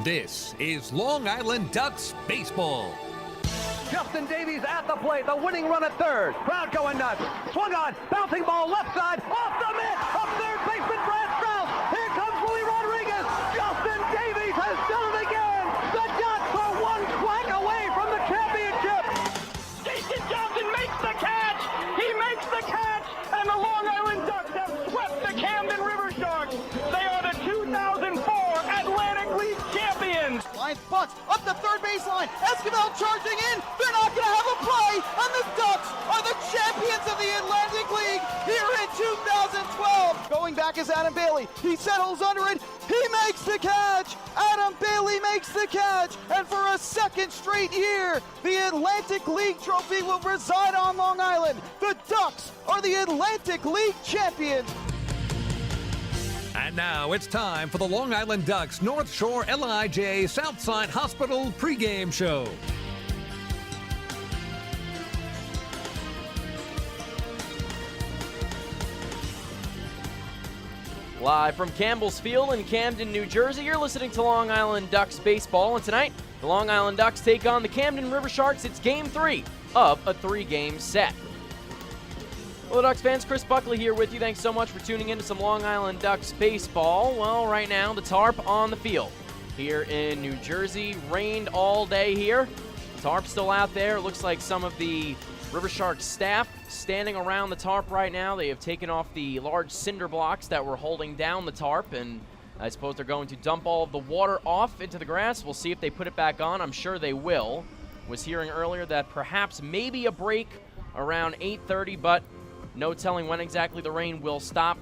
This is Long Island Ducks baseball. Justin Davies at the plate, the winning run at third. Crowd going nuts. Swung on, bouncing ball left side, off the mitt, up third baseman Brad Strauss. Here comes Willie Rodriguez. Justin Davies has done it again. The Ducks are one quack away from the championship. Jason Johnson makes the catch. He makes the catch, and the Long Island Ducks have swept the Camden Riversharks. They are the 2004 Atlantic League champions. Line bunts up the third baseline. Esquivel charging in. They're not going to have a play, and the Ducks are the champions of the Atlantic League here in 2012. Going back is Adam Bailey. He settles under it. He makes the catch. Adam Bailey makes the catch, and for a second straight year, the Atlantic League trophy will reside on Long Island. The Ducks are the Atlantic League champions. And now it's time for the Long Island Ducks North Shore LIJ Southside Hospital pregame show. Live from Campbell's Field in Camden, New Jersey, you're listening to Long Island Ducks baseball, and tonight the Long Island Ducks take on the Camden Riversharks. It's Game 3 of a 3-game set. Hello, Ducks fans. Chris Buckley here with you. Thanks so much for tuning in to some Long Island Ducks baseball. Well, right now, the tarp on the field here in New Jersey. Rained all day here. The tarp's still out there. It looks like some of the Riversharks staff standing around the tarp right now. They have taken off the large cinder blocks that were holding down the tarp, and I suppose they're going to dump all of the water off into the grass. We'll see if they put it back on. I'm sure they will. Was hearing earlier that perhaps maybe a break around 8:30, but no telling when exactly the rain will stop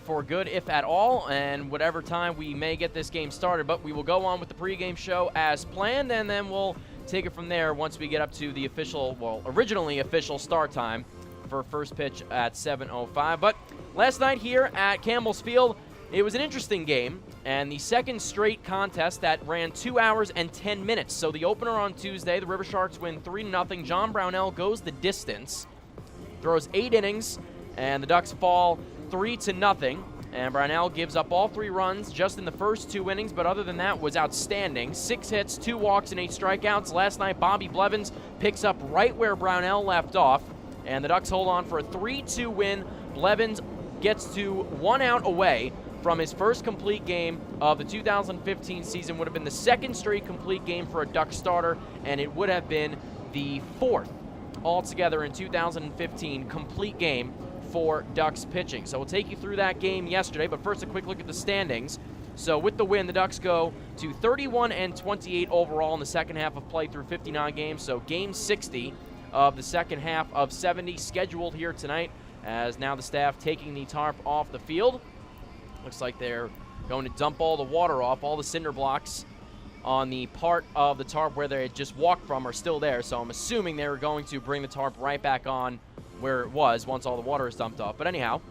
for good, if at all, and whatever time we may get this game started. But we will go on with the pregame show as planned, and then we'll take it from there once we get up to the official, well, originally official start time for first pitch at 7:05. But last night here at Campbell's Field, it was an interesting game, and the second straight contest that ran 2 hours and 10 minutes. So the opener on Tuesday, the Riversharks win 3-0. John Brownell goes the distance, throws 8 innings, and the Ducks fall 3-0. And Brownell gives up all 3 runs just in the first 2 innings, but other than that was outstanding. 6 hits, 2 walks, and 8 strikeouts. Last night, Bobby Blevins picks up right where Brownell left off, and the Ducks hold on for a 3-2 win. Blevins gets to 1 out away from his first complete game of the 2015 season. Would have been the second straight complete game for a Duck starter, and it would have been the 4th altogether in 2015 complete game for Ducks pitching. So we'll take you through that game yesterday, but first a quick look at the standings. So with the win, the Ducks go to 31-28 overall in the second half of play through 59 games. So game 60 of the second half of 70 scheduled here tonight, as now the staff taking the tarp off the field. Looks like they're going to dump all the water off. All the cinder blocks on the part of the tarp where they had just walked from are still there, so I'm assuming they were going to bring the tarp right back on where it was once all the water is dumped off. But anyhow,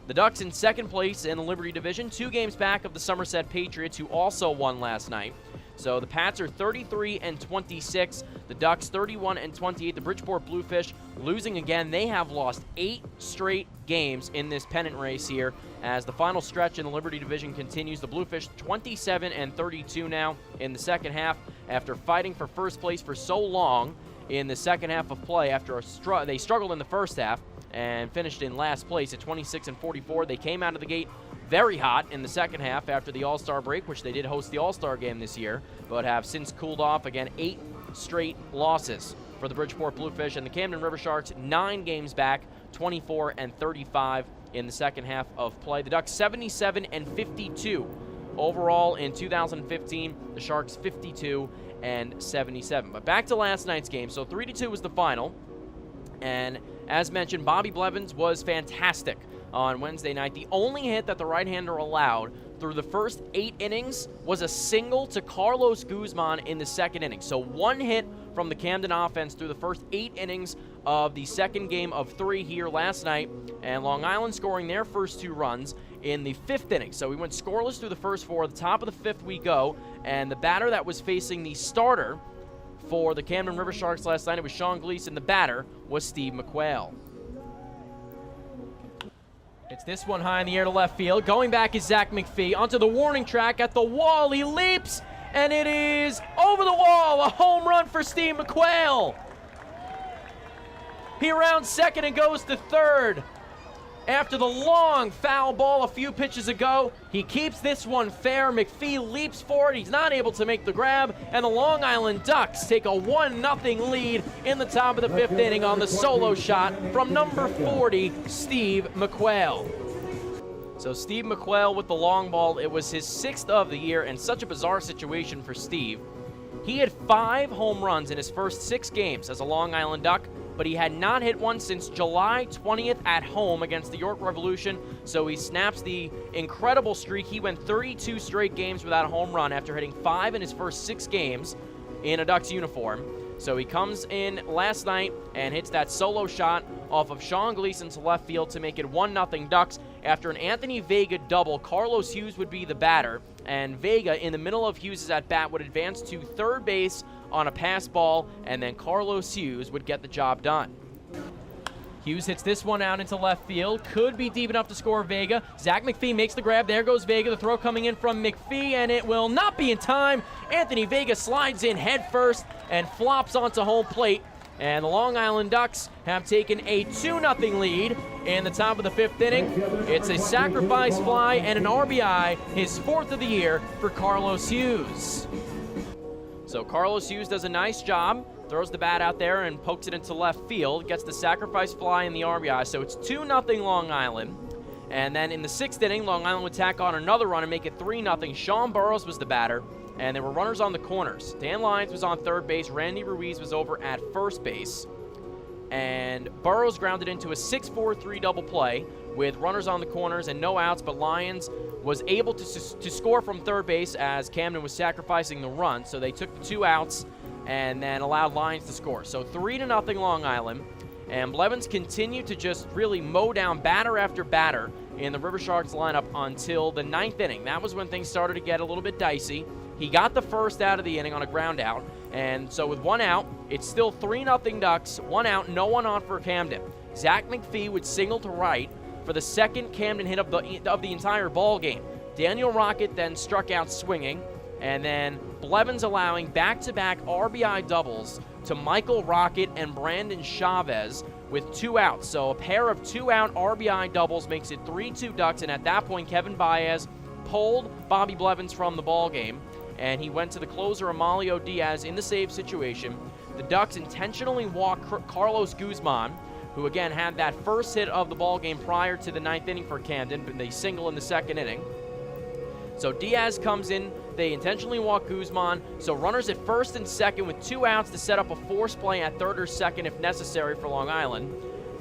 the Ducks in second place in the Liberty Division, 2 games back of the Somerset Patriots, who also won last night. So the Pats are 33-26, the Ducks 31-28. The Bridgeport Bluefish losing again. They have lost 8 straight games in this pennant race here as the final stretch in the Liberty Division continues. The Bluefish 27-32 now in the second half after fighting for first place for so long in the second half of play. After they struggled in the first half and finished in last place at 26-44. They came out of the gate very hot in the second half after the All-Star break, which they did host the All-Star game this year, but have since cooled off. Again, 8 straight losses for the Bridgeport Bluefish, and the Camden Riversharks 9 games back, 24-35 in the second half of play. The Ducks 77-52 overall in 2015. The Sharks 52-77. But back to last night's game. So 3-2 was the final, and as mentioned, Bobby Blevins was fantastic on Wednesday night. The only hit that the right-hander allowed through the first 8 innings was a single to Carlos Guzman in the second inning. So 1 hit from the Camden offense through the first 8 innings of the second game of 3 here last night, and Long Island scoring their first 2 runs in the 5th inning. So we went scoreless through the first 4. At the top of the 5th we go, and the batter that was facing the starter for the Camden Riversharks last night, it was Sean Gleason. The batter was Steve McQuail. It's this one high in the air to left field. Going back is Zach McPhee onto the warning track at the wall. He leaps and it is over the wall, a home run for Steve McQuail. He rounds second and goes to third. After the long foul ball a few pitches ago, he keeps this one fair. McPhee leaps for it. He's not able to make the grab, and the Long Island Ducks take a 1-0 lead in the top of the fifth inning on the solo shot from number 40, Steve McQuail. So Steve McQuail with the long ball. It was his 6th of the year, and such a bizarre situation for Steve. He had 5 home runs in his first 6 games as a Long Island Duck, but he had not hit one since July 20th at home against the York Revolution, so he snaps the incredible streak. He went 32 straight games without a home run after hitting 5 in his first 6 games in a Ducks uniform. So he comes in last night and hits that solo shot off of Sean Gleason to left field to make it 1-0 Ducks. After an Anthony Vega double, Carlos Hughes would be the batter, and Vega, in the middle of Hughes' at-bat, would advance to third base on a pass ball, and then Carlos Hughes would get the job done. Hughes hits this one out into left field. Could be deep enough to score Vega. Zach McPhee makes the grab. There goes Vega. The throw coming in from McPhee, and it will not be in time. Anthony Vega slides in head first and flops onto home plate. And the Long Island Ducks have taken a 2-0 lead in the top of the fifth inning. It's a sacrifice fly and an RBI, his 4th of the year for Carlos Hughes. So Carlos Hughes does a nice job, throws the bat out there and pokes it into left field, gets the sacrifice fly and the RBI. So it's 2-0 Long Island. And then in the 6th inning, Long Island would tack on another run and make it 3-0. Sean Burrows was the batter, and there were runners on the corners. Dan Lyons was on third base. Randy Ruiz was over at first base. And Burrows grounded into a 6-4-3 double play with runners on the corners and no outs, but Lyons was able to score from third base as Camden was sacrificing the run. So they took the 2 outs and then allowed Lyons to score. So 3-0 Long Island. And Blevins continued to just really mow down batter after batter in the Riversharks lineup until the 9th inning. That was when things started to get a little bit dicey. He got the first out of the inning on a ground out. And so with 1 out, it's still 3-0 Ducks, 1 out, no one on for Camden. Zach McPhee would single to right for the second Camden hit of the entire ball game. Daniel Rocket then struck out swinging, and then Blevins allowing back-to-back RBI doubles to Michael Rocket and Brandon Chavez with 2 outs. So a pair of 2-out RBI doubles makes it 3-2 Ducks, and at that point, Kevin Baez pulled Bobby Blevins from the ball game, and he went to the closer, Amalio Diaz, in the save situation. The Ducks intentionally walked Carlos Guzman, who again had that first hit of the ball game prior to the 9th inning for Camden, but they single in the 2nd inning. So Diaz comes in, they intentionally walk Guzman, so runners at first and second with 2 outs to set up a force play at third or second if necessary for Long Island.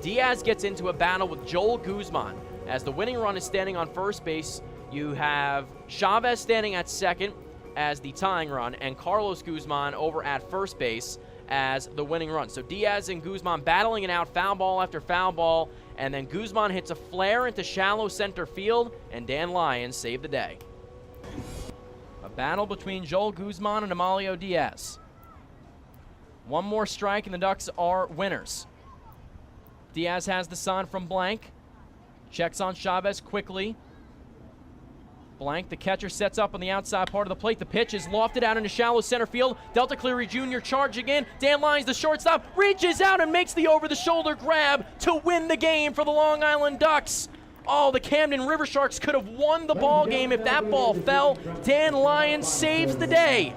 Diaz gets into a battle with Joel Guzman. As the winning run is standing on first base, you have Chavez standing at second as the tying run, and Carlos Guzman over at first base as the winning run. So Diaz and Guzman battling it out, foul ball after foul ball, and then Guzman hits a flare into shallow center field, and Dan Lyons saved the day. A battle between Joel Guzman and Amalio Diaz. One more strike and the Ducks are winners. Diaz has the sign from Blank. Checks on Chavez quickly. Blank, the catcher, sets up on the outside part of the plate. The pitch is lofted out into shallow center field. Delta Cleary Jr. charging in. Dan Lyons, the shortstop, reaches out and makes the over-the-shoulder grab to win the game for the Long Island Ducks. Oh, the Camden Riversharks could have won the ball game if that ball fell. Dan Lyons saves the day.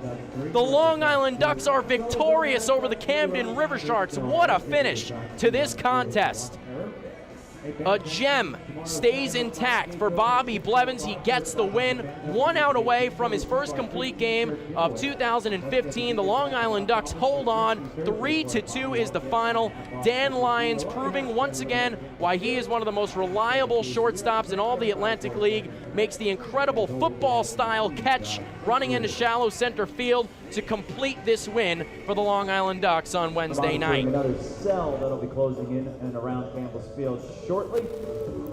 The Long Island Ducks are victorious over the Camden Riversharks. What a finish to this contest. A gem stays intact for Bobby Blevins. He gets the win, 1 out away from his first complete game of 2015. The Long Island Ducks hold on. 3-2 is the final. Dan Lyons proving once again why he is one of the most reliable shortstops in all the Atlantic League. Makes the incredible football-style catch running into shallow center field to complete this win for the Long Island Ducks on Wednesday night. Another cell that'll be closing in and around Campbell's Field shortly.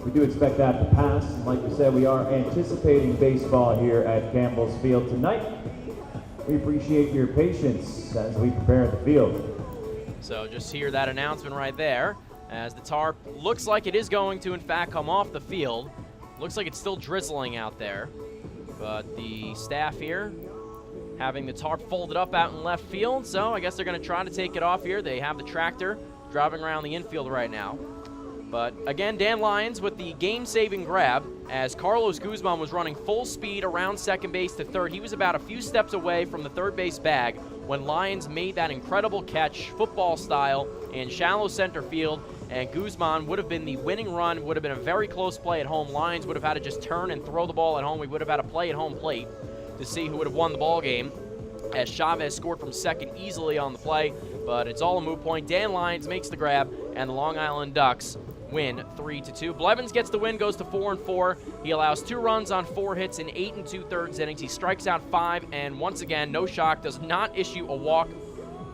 We do expect that to pass. And like we said, we are anticipating baseball here at Campbell's Field tonight. We appreciate your patience as we prepare the field. So just hear that announcement right there as the tarp looks like it is going to, in fact, come off the field. Looks like it's still drizzling out there, but the staff here having the tarp folded up out in left field, so I guess they're going to try to take it off here. They have the tractor driving around the infield right now. But again, Dan Lyons with the game-saving grab as Carlos Guzman was running full speed around second base to third. He was about a few steps away from the third base bag when Lyons made that incredible catch, football style, in shallow center field, and Guzman would have been the winning run, would have been a very close play at home. Lyons would have had to just turn and throw the ball at home. We would have had a play at home plate to see who would have won the ball game, as Chavez scored from second easily on the play, but it's all a moot point. Dan Lyons makes the grab, and the Long Island Ducks win 3-2. Blevins gets the win, goes to 4-4. He allows 2 runs on 4 hits in 8 2/3 innings. He strikes out 5, and once again, no shock, does not issue a walk.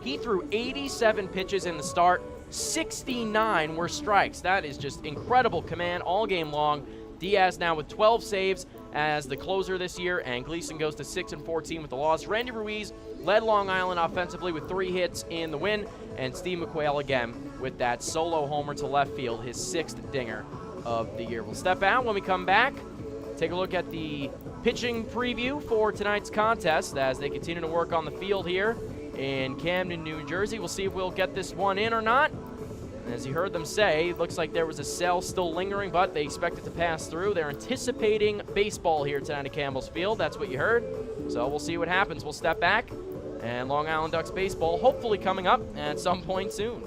He threw 87 pitches in the start. 69 were strikes. That is just incredible command all game long. Diaz now with 12 saves as the closer this year, and Gleason goes to 6-14 with the loss. Randy Ruiz led Long Island offensively with 3 hits in the win, and Steve McQuail again with that solo homer to left field, his 6th dinger of the year. We'll step out. When we come back, take a look at the pitching preview for tonight's contest as they continue to work on the field here in Camden, New Jersey. We'll see if we'll get this one in or not. As you heard them say, it looks like there was a cell still lingering, but they expect it to pass through. They're anticipating baseball here tonight at Campbell's Field. That's what you heard. So we'll see what happens. We'll step back, and Long Island Ducks baseball hopefully coming up at some point soon.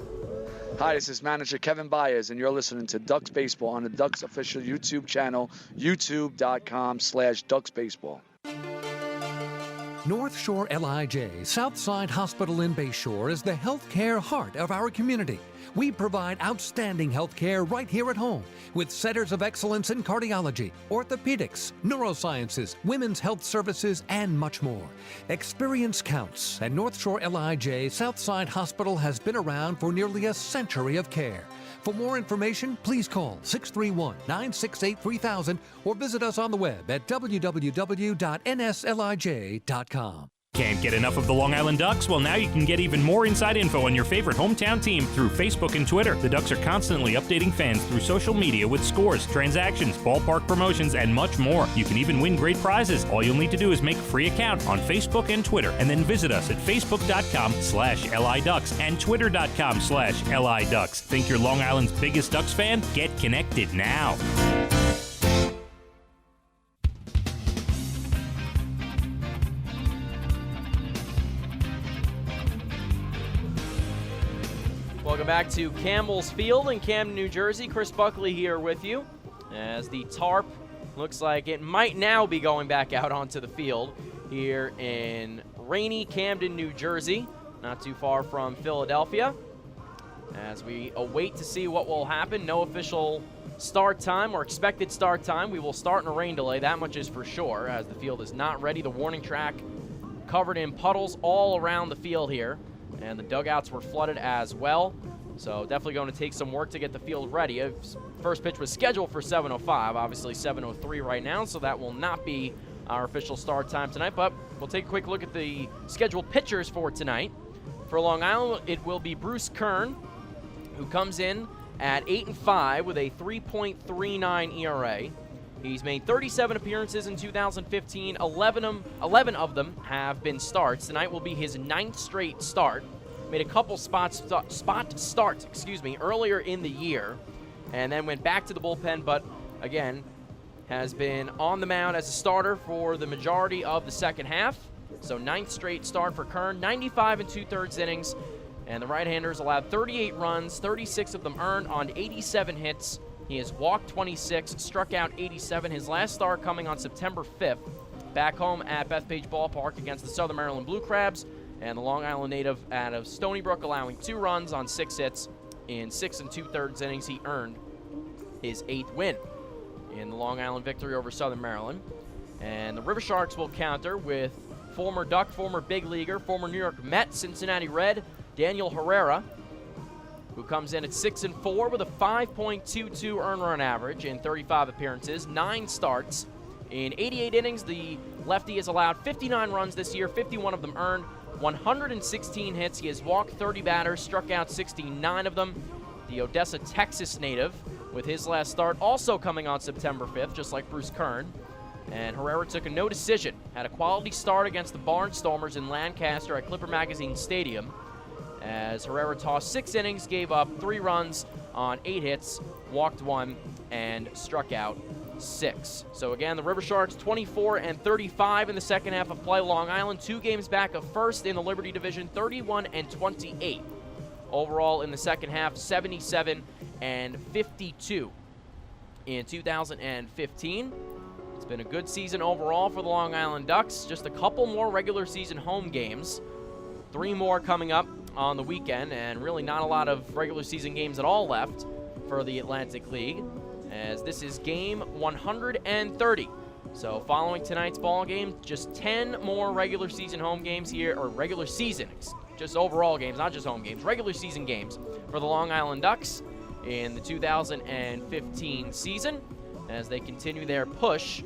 Hi, this is manager Kevin Byers, and you're listening to Ducks Baseball on the Ducks official YouTube channel, youtube.com/DucksBaseball. North Shore LIJ Southside Hospital in Bayshore is the healthcare heart of our community. We provide outstanding healthcare right here at home with centers of excellence in cardiology, orthopedics, neurosciences, women's health services, and much more. Experience counts, and North Shore LIJ Southside Hospital has been around for nearly a century of care. For more information, please call 631-968-3000 or visit us on the web at www.nslij.com. Can't get enough of the Long Island Ducks? Well, now you can get even more inside info on your favorite hometown team through Facebook and Twitter. The Ducks are constantly updating fans through social media with scores, transactions, ballpark promotions, and much more. You can even win great prizes. All you'll need to do is make a free account on Facebook and Twitter, and then visit us at facebook.com/LIDucks and twitter.com/LIDucks. Think you're Long Island's biggest Ducks fan? Get connected now. Welcome back to Campbell's Field in Camden, New Jersey. Chris Buckley here with you as the tarp looks like it might now be going back out onto the field here in rainy Camden, New Jersey, not too far from Philadelphia. As we await to see what will happen, no official start time or expected start time. We will start in a rain delay, that much is for sure, as the field is not ready. The warning track covered in puddles all around the field here, and the dugouts were flooded as well. So definitely going to take some work to get the field ready. First pitch was scheduled for 7:05, obviously 7:03 right now, so that will not be our official start time tonight. But we'll take a quick look at the scheduled pitchers for tonight. For Long Island, it will be Bruce Kern, who comes in at 8-5 with a 3.39 ERA. He's made 37 appearances in 2015. 11 of them have been starts. Tonight will be his 9th straight start. Made a couple spot starts, earlier in the year, and then went back to the bullpen, but again, has been on the mound as a starter for the majority of the second half. So 9th straight start for Kern, 95 2/3 innings, and the right-handers allowed 38 runs, 36 of them earned on 87 hits. He has walked 26, struck out 87. His last start coming on September 5th, back home at Bethpage Ballpark against the Southern Maryland Blue Crabs, and the Long Island native out of Stony Brook allowing 2 runs on 6 hits in 6 2/3 innings. He earned his 8th win in the Long Island victory over Southern Maryland. And the Riversharks will counter with former Duck, former big leaguer, former New York Met, Cincinnati Red, Daniel Herrera, who comes in at 6-4 with a 5.22 earned run average in 35 appearances, 9 starts. In 88 innings, the lefty has allowed 59 runs this year, 51 of them earned, 116 hits. He has walked 30 batters, struck out 69 of them. The Odessa, Texas native, with his last start also coming on September 5th, just like Bruce Kern, and Herrera took a no decision. Had a quality start against the Barnstormers in Lancaster at Clipper Magazine Stadium, as Herrera tossed 6 innings, gave up 3 runs on 8 hits, walked 1, and struck out 6. So again, the Riversharks 24-35 in the second half of play. Long Island 2 games back of first in the Liberty Division, 31-28. Overall in the second half, 77-52 in 2015. It's been a good season overall for the Long Island Ducks. Just a couple more regular season home games. 3 more coming up on the weekend, and really not a lot of regular season games at all left for the Atlantic League, as this is game 130. So following tonight's ball game, just 10 more regular season home games here, or regular season, just overall games, not just home games, regular season games for the Long Island Ducks in the 2015 season, as they continue their push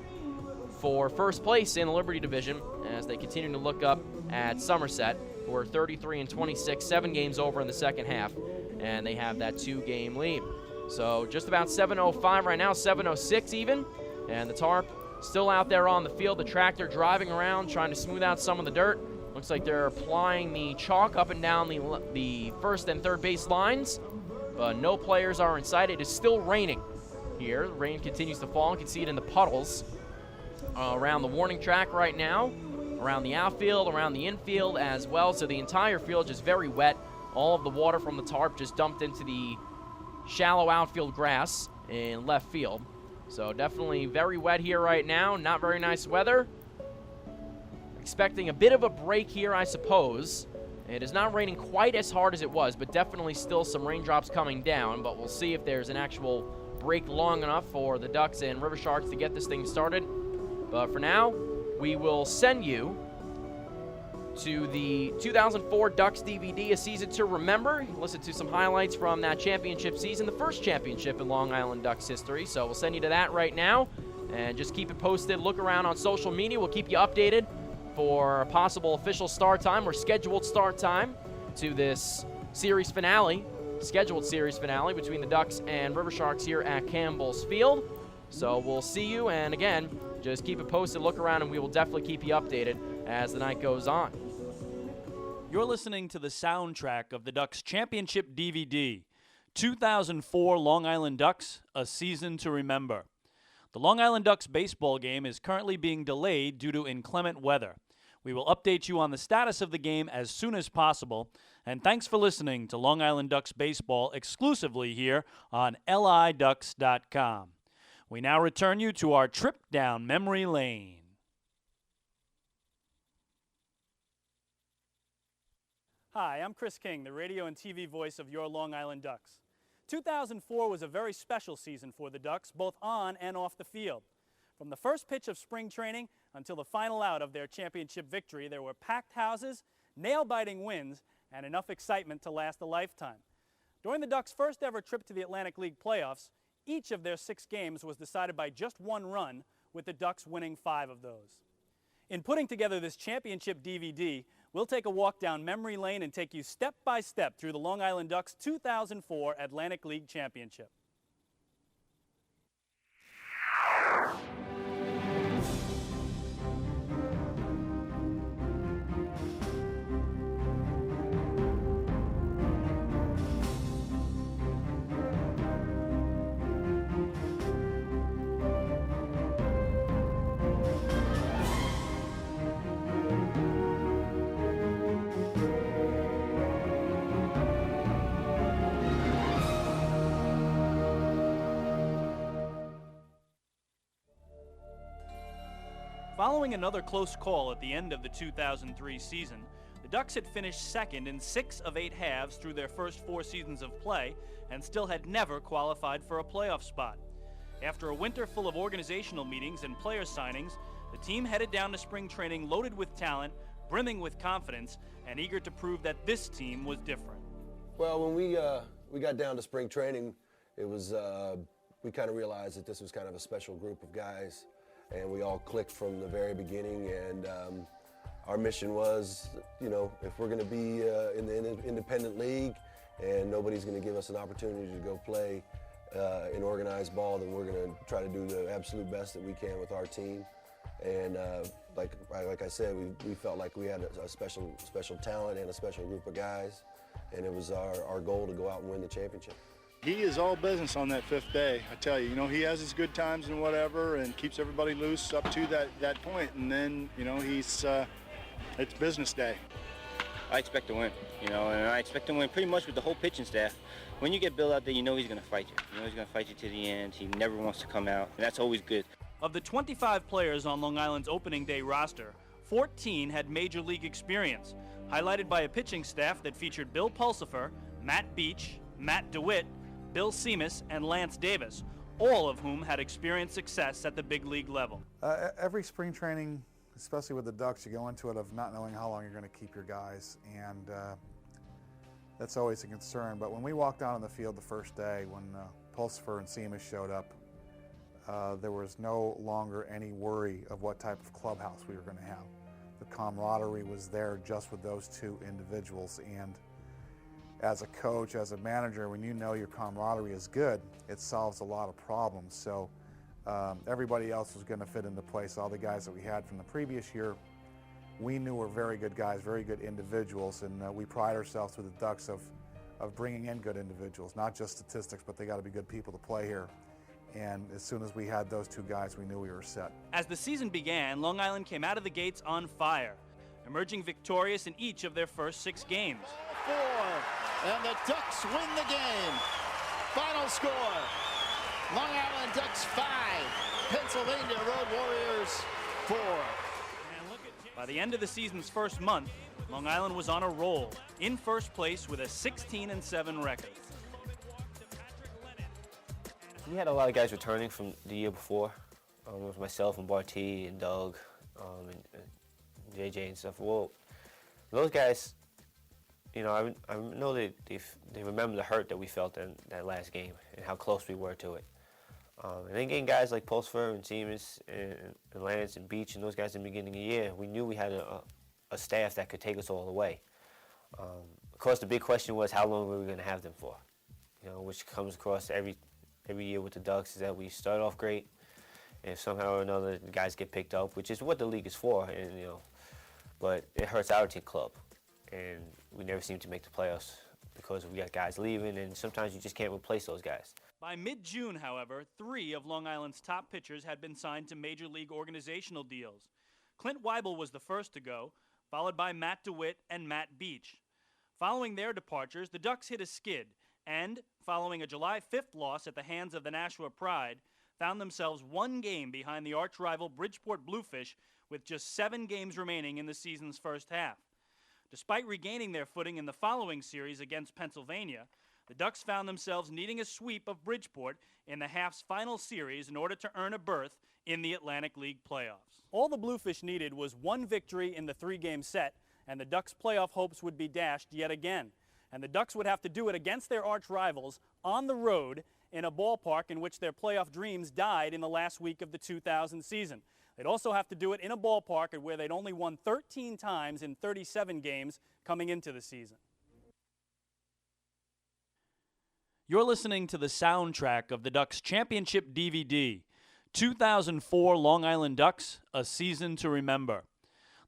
for first place in the Liberty Division, as they continue to look up at Somerset, who are 33-26, 7 games over in the second half, and they have that 2-game lead. So just about 7:05 right now, 7:06 even, and the Tarp still out there on the field. The tractor driving around, trying to smooth out some of the dirt. Looks like they're applying the chalk up and down the first and third base lines, but no players are in sight. It is still raining here. The rain continues to fall. You can see it in the puddles around the warning track right now, around the outfield, around the infield as well. So the entire field just very wet. All of the water from the tarp just dumped into the shallow outfield grass in left field. So definitely very wet here right now. Not very nice weather. Expecting a bit of a break here, I suppose. It is not raining quite as hard as it was, but definitely still some raindrops coming down. But we'll see if there's an actual break long enough for the Ducks and Riversharks to get this thing started. But for now, we will send you to the 2004 Ducks DVD, A Season to Remember. Listen to some highlights from that championship season, the first championship in Long Island Ducks history. So we'll send you to that right now, and just keep it posted. Look around on social media. We'll keep you updated for a possible official start time or scheduled start time to this series finale, scheduled series finale between the Ducks and Riversharks here at Campbell's Field. So we'll see you, and again, just keep it posted, look around, and we will definitely keep you updated as the night goes on. You're listening to the soundtrack of the Ducks Championship DVD, 2004 Long Island Ducks, A Season to Remember. The Long Island Ducks baseball game is currently being delayed due to inclement weather. We will update you on the status of the game as soon as possible, and thanks for listening to Long Island Ducks baseball exclusively here on LIDucks.com. We now return you to our trip down memory lane. Hi, I'm Chris King, the radio and TV voice of your Long Island Ducks. 2004 was a very special season for the Ducks, both on and off the field. From the first pitch of spring training until the final out of their championship victory, there were packed houses, nail-biting wins, and enough excitement to last a lifetime. During the Ducks' first ever trip to the Atlantic League playoffs, each of their 6 games was decided by just 1 run, with the Ducks winning 5 of those. In putting together this championship DVD, we'll take a walk down memory lane and take you step by step through the Long Island Ducks 2004 Atlantic League Championship. Following another close call at the end of the 2003 season, the Ducks had finished second in 6 of 8 halves through their first 4 seasons of play and still had never qualified for a playoff spot. After a winter full of organizational meetings and player signings, the team headed down to spring training loaded with talent, brimming with confidence, and eager to prove that this team was different. Well, when we got down to spring training, it was we kind of realized that this was kind of a special group of guys. And we all clicked from the very beginning, and our mission was, you know, if we're going to be in the independent league and nobody's going to give us an opportunity to go play in organized ball, then we're going to try to do the absolute best that we can with our team. And like I said, we felt like we had a special talent and a special group of guys, and it was our goal to go out and win the championship. He is all business on that 5th day. I tell you, he has his good times and whatever, and keeps everybody loose up to that point, and then it's business day. I expect to win, and I expect to win pretty much with the whole pitching staff. When you get Bill out there, he's going to fight you. He's going to fight you to the end. He never wants to come out, and that's always good. Of the 25 players on Long Island's opening day roster, 14 had major league experience, highlighted by a pitching staff that featured Bill Pulsipher, Matt Beach, Matt DeWitt, Bill Seamus, and Lance Davis, all of whom had experienced success at the big league level. Every spring training, especially with the Ducks, you go into it of not knowing how long you're going to keep your guys, and that's always a concern. But when we walked out on the field the first day, when Pulsipher and Seamus showed up, there was no longer any worry of what type of clubhouse we were going to have. The camaraderie was there just with those two individuals, and as a coach, as a manager, when you know your camaraderie is good, it solves a lot of problems. So everybody else was going to fit into place. All the guys that we had from the previous year, we knew were very good guys, very good individuals, and we pride ourselves with the Ducks of bringing in good individuals, not just statistics, but they got to be good people to play here. And as soon as we had those two guys, we knew we were set. As the season began, Long Island came out of the gates on fire, emerging victorious in each of their first 6 games. 4, and the Ducks win the game. Final score, Long Island Ducks 5, Pennsylvania Road Warriors 4. By the end of the season's first month, Long Island was on a roll, in first place with a 16-7 record. We had a lot of guys returning from the year before. It was myself and Barty and Doug and JJ and stuff. Well, those guys, I know they remember the hurt that we felt in that last game and how close we were to it. And then getting guys like Pulsipher and Seamus and Lance and Beach and those guys in the beginning of the year, we knew we had a staff that could take us all the way. Of course, the big question was how long were we going to have them for? Which comes across every year with the Ducks, is that we start off great, and if somehow or another the guys get picked up, which is what the league is for, and but it hurts our team club, and we never seem to make the playoffs because we got guys leaving, and sometimes you just can't replace those guys. By mid-June, however, 3 of Long Island's top pitchers had been signed to major league organizational deals. Clint Weibel was the first to go, followed by Matt DeWitt and Matt Beach. Following their departures, the Ducks hit a skid, and, following a July 5th loss at the hands of the Nashua Pride, found themselves 1 game behind the arch-rival Bridgeport Bluefish with just 7 games remaining in the season's first half. Despite regaining their footing in the following series against Pennsylvania, the Ducks found themselves needing a sweep of Bridgeport in the half's final series in order to earn a berth in the Atlantic League playoffs. All the Bluefish needed was 1 victory in the 3-game set, and the Ducks' playoff hopes would be dashed yet again. And the Ducks would have to do it against their arch rivals on the road in a ballpark in which their playoff dreams died in the last week of the 2000 season. They'd also have to do it in a ballpark where they'd only won 13 times in 37 games coming into the season. You're listening to the soundtrack of the Ducks Championship DVD, 2004 Long Island Ducks, A Season to Remember.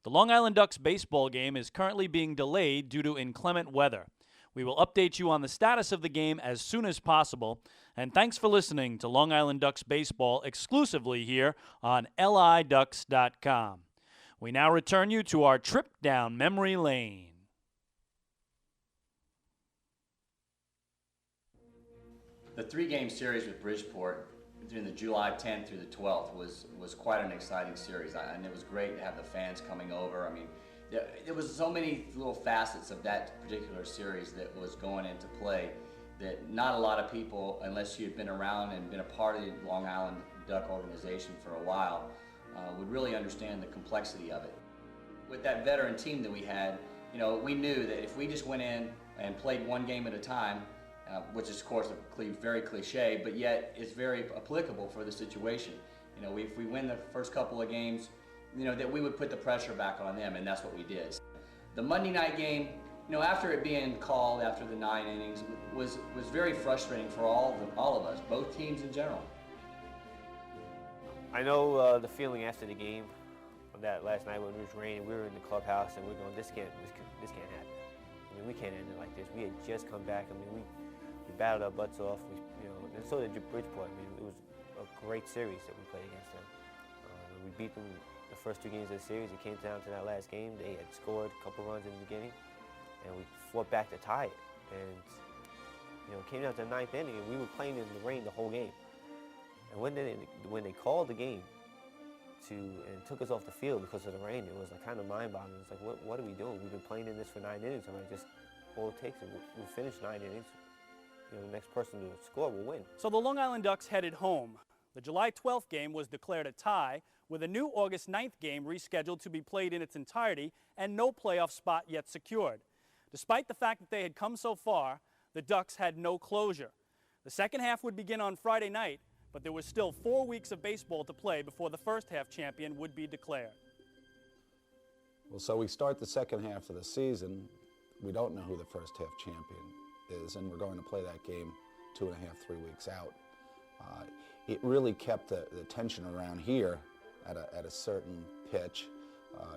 The Long Island Ducks baseball game is currently being delayed due to inclement weather. We will update you on the status of the game as soon as possible, and thanks for listening to Long Island Ducks baseball exclusively here on LIDucks.com. We now return you to our trip down memory lane. The 3-game series with Bridgeport during the July 10th through the 12th was quite an exciting series, and it was great to have the fans coming over. I mean, there was so many little facets of that particular series that was going into play that not a lot of people, unless you had been around and been a part of the Long Island Duck organization for a while, would really understand the complexity of it. With that veteran team that we had, we knew that if we just went in and played 1 game at a time, which is, of course, very cliche, but yet it's very applicable for the situation. If we win the first couple of games, that we would put the pressure back on them, and that's what we did. The Monday night game, after it being called after the 9 innings, was very frustrating for all of us, both teams in general. I know the feeling after the game. that last night when it was raining, we were in the clubhouse and we were going, this can't happen. I mean, we can't end it like this. We had just come back. I mean, we battled our butts off. And so did Bridgeport. I mean, it was a great series that we played against them. We beat them the first 2 games of the series. It came down to that last game. They had scored a couple runs in the beginning, and we fought back to tie it. And it came down to the 9th inning, and we were playing in the rain the whole game. And when they called the game and took us off the field because of the rain, it was like kind of mind-boggling. It's like, what are we doing? We've been playing in this for 9 innings. I mean, just all it takes is we finish 9 innings. The next person to score will win. So the Long Island Ducks headed home. The July 12th game was declared a tie, with a new August 9th game rescheduled to be played in its entirety and no playoff spot yet secured. Despite the fact that they had come so far, the Ducks had no closure. The second half would begin on Friday night, but there was still 4 weeks of baseball to play before the first half champion would be declared. Well, so we start the second half of the season. We don't know who the first half champion is, and we're going to play that game 2.5, 3 weeks out. It really kept the tension around here at a certain pitch.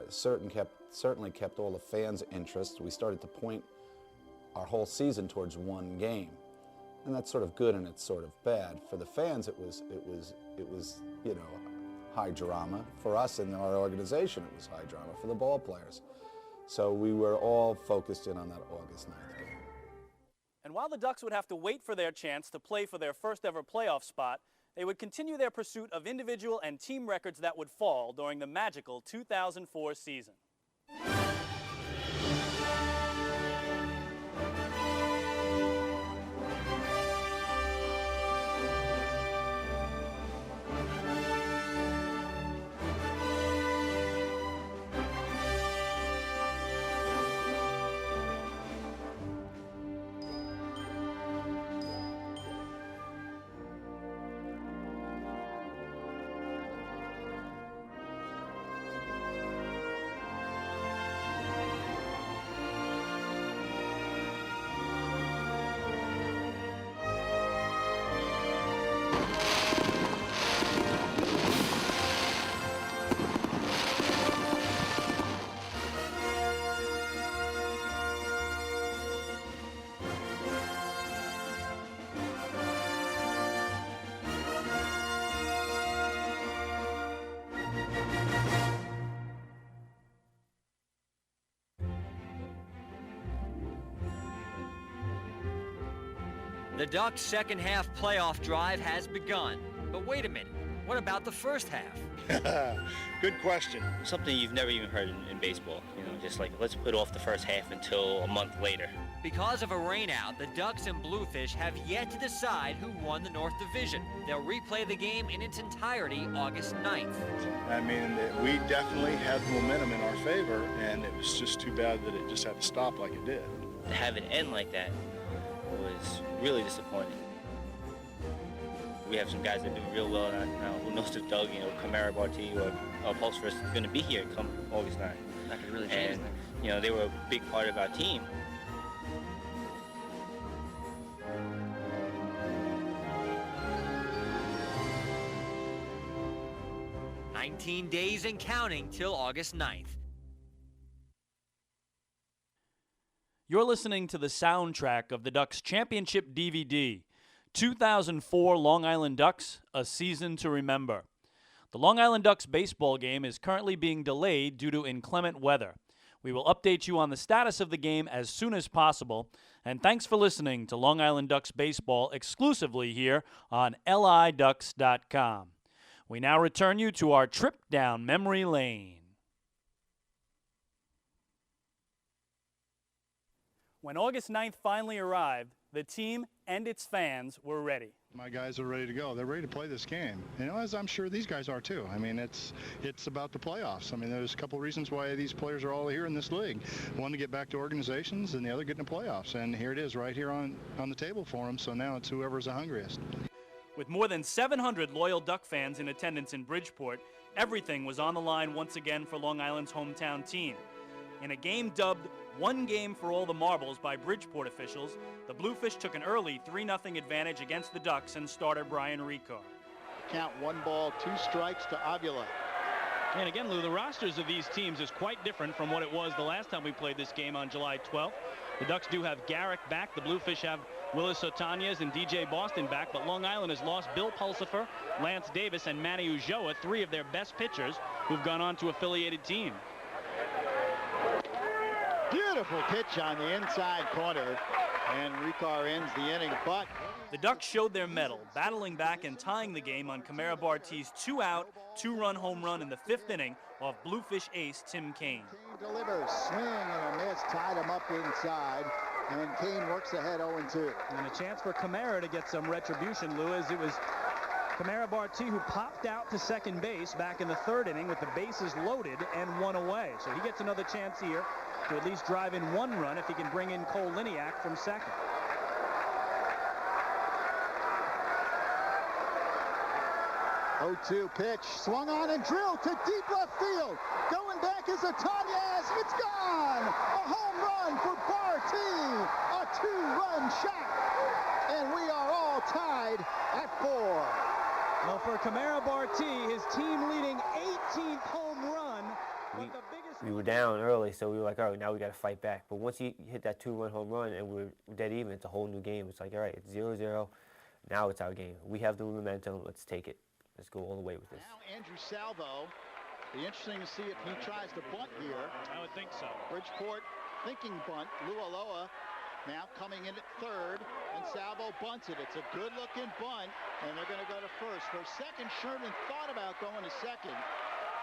Certainly kept all the fans' interest. We started to point our whole season towards one game, and that's sort of good and it's sort of bad. For the fans, it was high drama. For us in our organization, it was high drama. For the ball players, so we were all focused in on that August 9th game. And while the Ducks would have to wait for their chance to play for their first ever playoff spot, they would continue their pursuit of individual and team records that would fall during the magical 2004 season. The Ducks' second half playoff drive has begun. But wait a minute, what about the first half? Good question. Something you've never even heard in baseball. Just like, let's put off the first half until a month later. Because of a rainout, the Ducks and Bluefish have yet to decide who won the North Division. They'll replay the game in its entirety August 9th. I mean, we definitely had momentum in our favor, and it was just too bad that it just had to stop like it did. To have it end like that was really disappointing. We have some guys that do real well now. Who knows if Doug, Camara, Barty, or Pulsford is going to be here come August 9th. That could really change things. They were a big part of our team. "19 days and counting till August 9th. You're listening to the soundtrack of the Ducks Championship DVD, 2004 Long Island Ducks, A Season to Remember. The Long Island Ducks baseball game is currently being delayed due to inclement weather. We will update you on the status of the game as soon as possible, and thanks for listening to Long Island Ducks baseball exclusively here on LIDucks.com. We now return you to our trip down memory lane. When August 9th finally arrived, the team and its fans were ready. My guys are ready to go. They're ready to play this game. As I'm sure these guys are too. I mean, it's about the playoffs. I mean, there's a couple reasons why these players are all here in this league. One, to get back to organizations, and the other, getting the playoffs. And here it is right here on the table for them. So now it's whoever's the hungriest. With more than 700 loyal Duck fans in attendance in Bridgeport, everything was on the line once again for Long Island's hometown team. In a game dubbed "One Game for All the Marbles" by Bridgeport officials, the Bluefish took an early 3-0 advantage against the Ducks and starter Brian Ricard. Count 1 ball, 2 strikes to Avila. And again, Lou, the rosters of these teams is quite different from what it was the last time we played this game on July 12th. The Ducks do have Garrick back. The Bluefish have Willis Otanez and DJ Boston back, but Long Island has lost Bill Pulsifer, Lance Davis, and Manny Ulloa, 3 of their best pitchers who've gone on to affiliated teams. Beautiful pitch on the inside corner, and Ricard ends the inning, but the Ducks showed their mettle, battling back and tying the game on Camara Barti's 2-out, 2-run home run in the 5th inning off Bluefish ace Tim Kaine. Kaine delivers, swing and a miss, tied him up inside, and Kaine works ahead 0-2. And a chance for Camara to get some retribution, Lou, as it was Camara Barti who popped out to second base back in the 3rd inning with the bases loaded and 1 away. So he gets another chance here to at least drive in 1 run if he can bring in Cole Liniak from second. 0-2 pitch, swung on and drilled to deep left field. Going back is Otanez. It's gone. A home run for Barti. A 2-run shot. And we are all tied at 4. Well, for Camara Barti, his team leading 18th home run. We were down early, so we were like, all right, now we got to fight back. But once you hit that 2-run home run and we're dead even, it's a whole new game. It's like, all right, it's 0-0. Now it's our game. We have the momentum. Let's take it. Let's go all the way with this. Now Andrew Salvo. Be interesting to see if he tries to bunt here. I would think so. Bridgeport thinking bunt. Lualoa now coming in at 3rd, and Salvo bunts it. It's a good-looking bunt, and they're going to go to first. For a second, Sherman thought about going to second,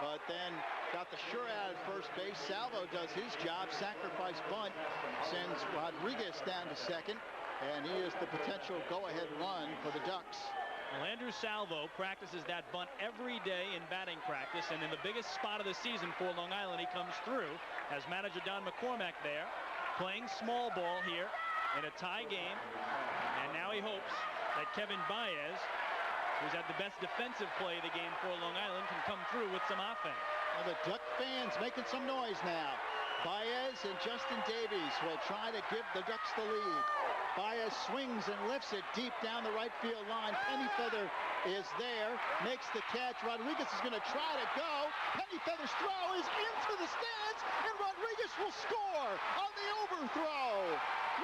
but then got the sure out at first base. Salvo does his job. Sacrifice bunt sends Rodriguez down to second, and he is the potential go-ahead run for the Ducks. Well, Andrew Salvo practices that bunt every day in batting practice, and in the biggest spot of the season for Long Island, he comes through as manager Don McCormack there, playing small ball here in a tie game, and now he hopes that Kevin Baez, who's had the best defensive play of the game for Long Island, can come through with some offense. And the Duck fans making some noise now. Baez and Justin Davies will try to give the Ducks the lead. Baez swings and lifts it deep down the right field line. Pennyfeather is there, makes the catch. Rodriguez is going to try to go. Pennyfeather's throw is into the stands, and Rodriguez will score on the overthrow.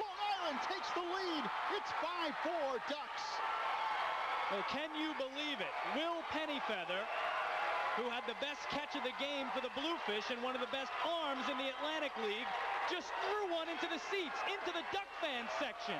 Long Island takes the lead. It's 5-4 Ducks. Well, can you believe it? Will Pennyfeather, who had the best catch of the game for the Bluefish and one of the best arms in the Atlantic League, just threw one into the seats, into the Duck fan section.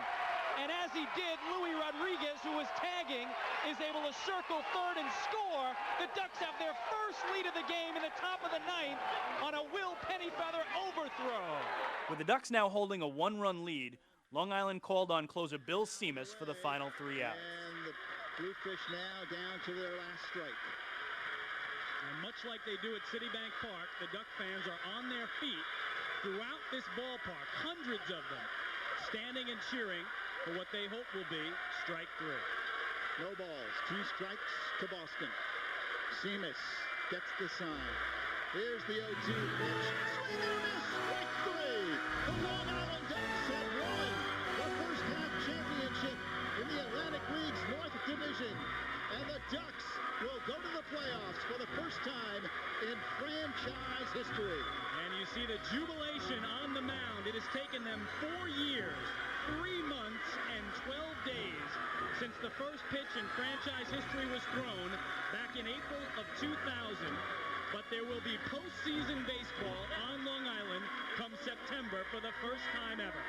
And as he did, Luis Rodriguez, who was tagging, is able to circle 3rd and score. The Ducks have their first lead of the game in the top of the 9th on a Will Pennyfeather overthrow. With the Ducks now holding a 1-run lead, Long Island called on closer Bill Seamus for the final 3 outs. And the Bluefish now down to their last strike. And much like they do at Citibank Park, the Duck fans are on their feet throughout this ballpark, hundreds of them, standing and cheering for what they hope will be strike 3. No balls, 2 strikes to Boston. Seamus gets the sign. Here's the 0-2 pitch. Swing and a miss, strike 3. The Long Island Ducks have won the first half championship in the Atlantic League's North Division. And the Ducks will go to the playoffs for the first time in franchise history. And you see the jubilation on the mound. It has taken them 4 years, 3 months, and 12 days since the first pitch in franchise history was thrown back in April of 2000. But there will be postseason baseball on Long Island come September for the first time ever.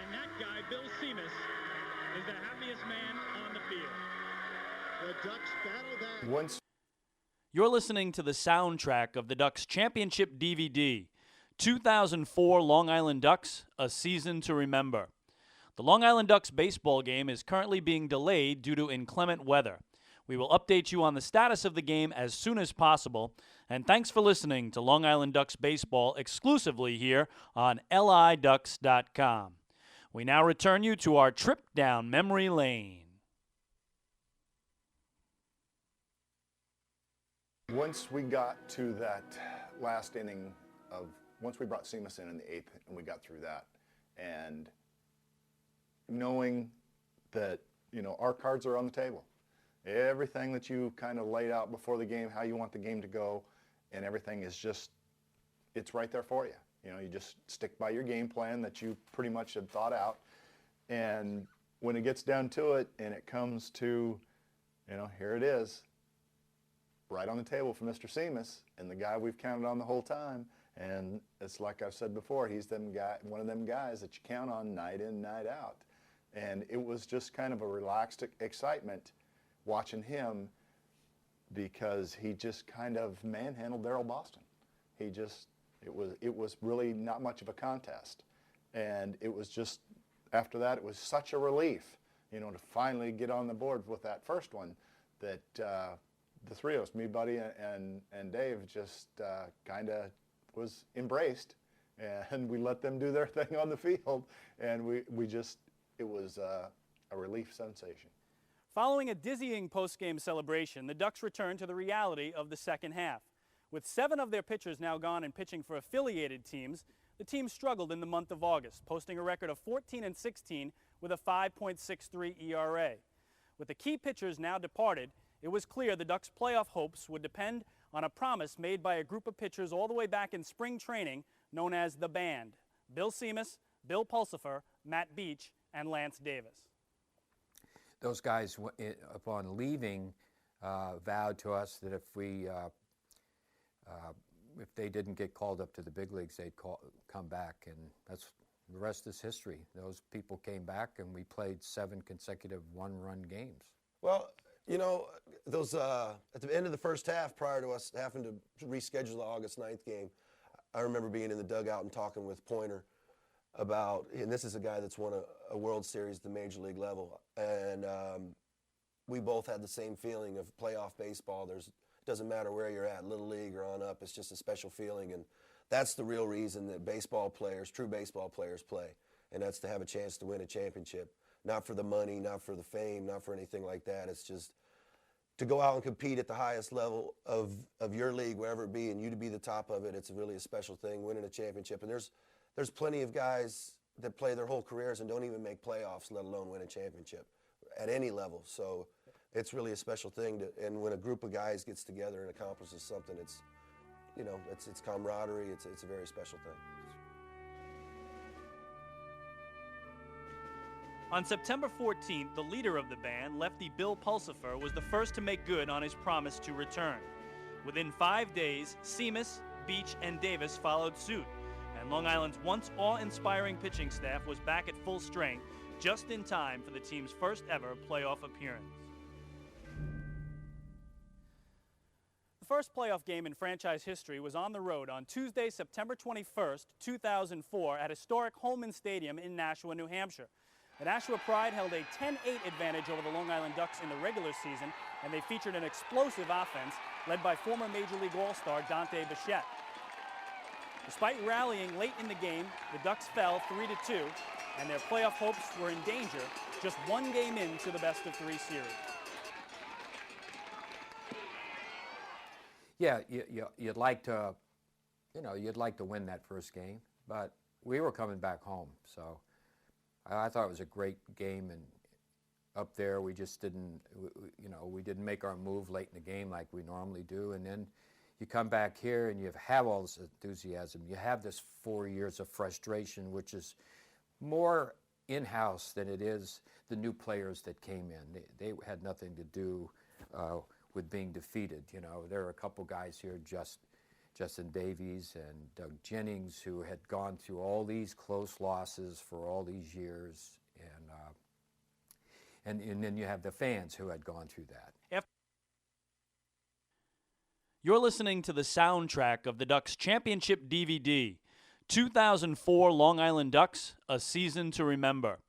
And that guy, Bill Seamus, is the happiest man on the field. The Ducks battle that. You're listening to the soundtrack of the Ducks Championship DVD, 2004 Long Island Ducks, A Season to Remember. The Long Island Ducks baseball game is currently being delayed due to inclement weather. We will update you on the status of the game as soon as possible, and thanks for listening to Long Island Ducks baseball exclusively here on LIDucks.com. We now return you to our trip down memory lane. Once we got to that last inning once we brought Seamus in the 8th and we got through that, and knowing that, our cards are on the table. Everything that you kind of laid out before the game, how you want the game to go, and everything is just, it's right there for you. You know, you just stick by your game plan that you pretty much had thought out. And when it gets down to it and it comes to, you know, here it is, right on the table for Mr. Seamus, and the guy we've counted on the whole time. And it's like I've said before, he's one of them guys that you count on night in, night out. And it was just kind of a relaxed excitement watching him, because he just kind of manhandled Darryl Boston. He just, it was really not much of a contest. And it was just, after that, it was such a relief, you know, to finally get on the board with that first one, that the three of us, me, Buddy, and Dave, just kind of was embraced, and we let them do their thing on the field, and we just, it was a relief sensation. Following a dizzying post-game celebration, the Ducks returned to the reality of the second half. With 7 of their pitchers now gone and pitching for affiliated teams, the team struggled in the month of August, posting a record of 14-16 with a 5.63 ERA. With the key pitchers now departed, it was clear the Ducks' playoff hopes would depend on a promise made by a group of pitchers all the way back in spring training known as the Band: Bill Seamus, Bill Pulsipher, Matt Beach, and Lance Davis. Those guys, upon leaving, vowed to us that if they didn't get called up to the big leagues, they'd come back, and that's the rest is history. Those people came back, and we played 7 consecutive one-run games. Well, you know, those at the end of the first half, prior to us having to reschedule the August 9th game, I remember being in the dugout and talking with Pointer about, and this is a guy that's won a World Series at the Major League level, and we both had the same feeling of playoff baseball. Doesn't matter where you're at, Little League or on up, it's just a special feeling, and that's the real reason that baseball players, true baseball players, play, and that's to have a chance to win a championship. Not for the money, not for the fame, not for anything like that. It's just to go out and compete at the highest level of your league, wherever it be, and you to be the top of it. It's really a special thing, winning a championship. And there's plenty of guys that play their whole careers and don't even make playoffs, let alone win a championship at any level. So it's really a special thing. And when a group of guys gets together and accomplishes something, it's, you know, it's camaraderie. It's a very special thing. On September 14th, the leader of the Band, lefty Bill Pulsipher, was the first to make good on his promise to return. Within 5 days, Seamus, Beach, and Davis followed suit, and Long Island's once awe-inspiring pitching staff was back at full strength just in time for the team's first ever playoff appearance. The first playoff game in franchise history was on the road on Tuesday, September 21st, 2004 at historic Holman Stadium in Nashua, New Hampshire. The Nashua Pride held a 10-8 advantage over the Long Island Ducks in the regular season, and they featured an explosive offense led by former Major League All-Star Dante Bichette. Despite rallying late in the game, the Ducks fell 3-2, and their playoff hopes were in danger just 1 game into the best-of-3 series. Yeah, you'd like to, you'd like to win that first game, but we were coming back home, so I thought it was a great game, and up there we just didn't, we didn't make our move late in the game like we normally do, and then you come back here and you have all this enthusiasm. You have this 4 years of frustration, which is more in-house than it is the new players that came in. They had nothing to do with being defeated. There are a couple guys here, Justin Davies and Doug Jennings, who had gone through all these close losses for all these years, and then you have the fans who had gone through that. You're listening to the soundtrack of the Ducks Championship DVD, 2004 Long Island Ducks, A Season to Remember.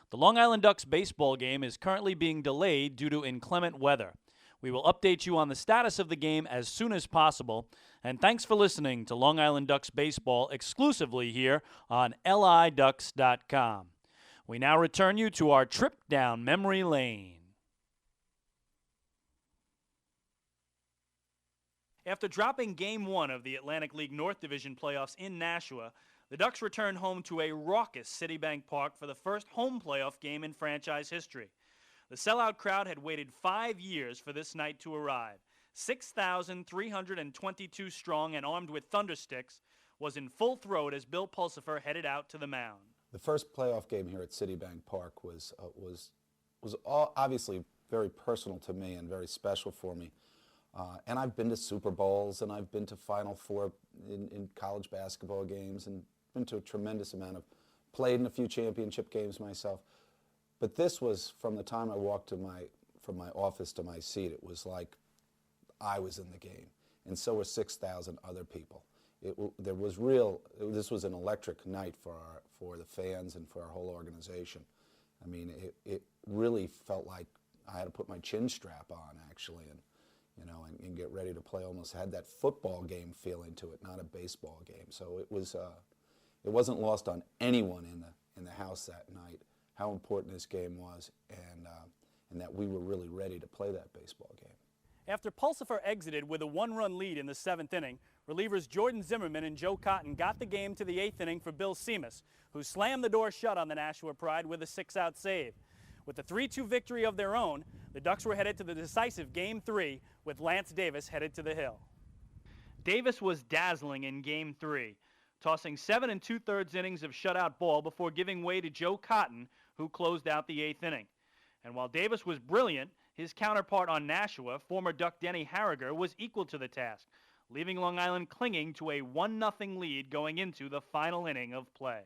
The Long Island Ducks baseball game is currently being delayed due to inclement weather. We will update you on the status of the game as soon as possible, and thanks for listening to Long Island Ducks baseball exclusively here on LIDucks.com. We now return you to our trip down memory lane. After dropping Game 1 of the Atlantic League North Division playoffs in Nashua, the Ducks returned home to a raucous Citibank Park for the first home playoff game in franchise history. The sellout crowd had waited 5 years for this night to arrive. 6,322 strong and armed with thundersticks, was in full throat as Bill Pulsipher headed out to the mound. The first playoff game here at Citibank Park was obviously very personal to me and very special for me. And I've been to Super Bowls and I've been to Final Four in college basketball games and been to a tremendous amount of, played in a few championship games myself. But this was, from the time I walked from my office to my seat, it was like I was in the game. And so were 6,000 other people. This was an electric night for the fans and for our whole organization. I mean, it really felt like I had to put my chin strap on, actually, and get ready to play. Almost had that football game feeling to it, not a baseball game. So it wasn't lost on anyone in the house that night how important this game was, and that we were really ready to play that baseball game. After Pulsipher exited with a one-run lead in the 7th inning, relievers Jordan Zimmerman and Joe Cotton got the game to the 8th inning for Bill Seamus, who slammed the door shut on the Nashua Pride with a 6-out save. With a 3-2 victory of their own, the Ducks were headed to the decisive Game 3, with Lance Davis headed to the hill. Davis was dazzling in Game 3, tossing 7 2/3 innings of shutout ball before giving way to Joe Cotton, who closed out the 8th inning. And while Davis was brilliant, his counterpart on Nashua, former Duck Denny Harriger, was equal to the task, leaving Long Island clinging to a 1-0 lead going into the final inning of play.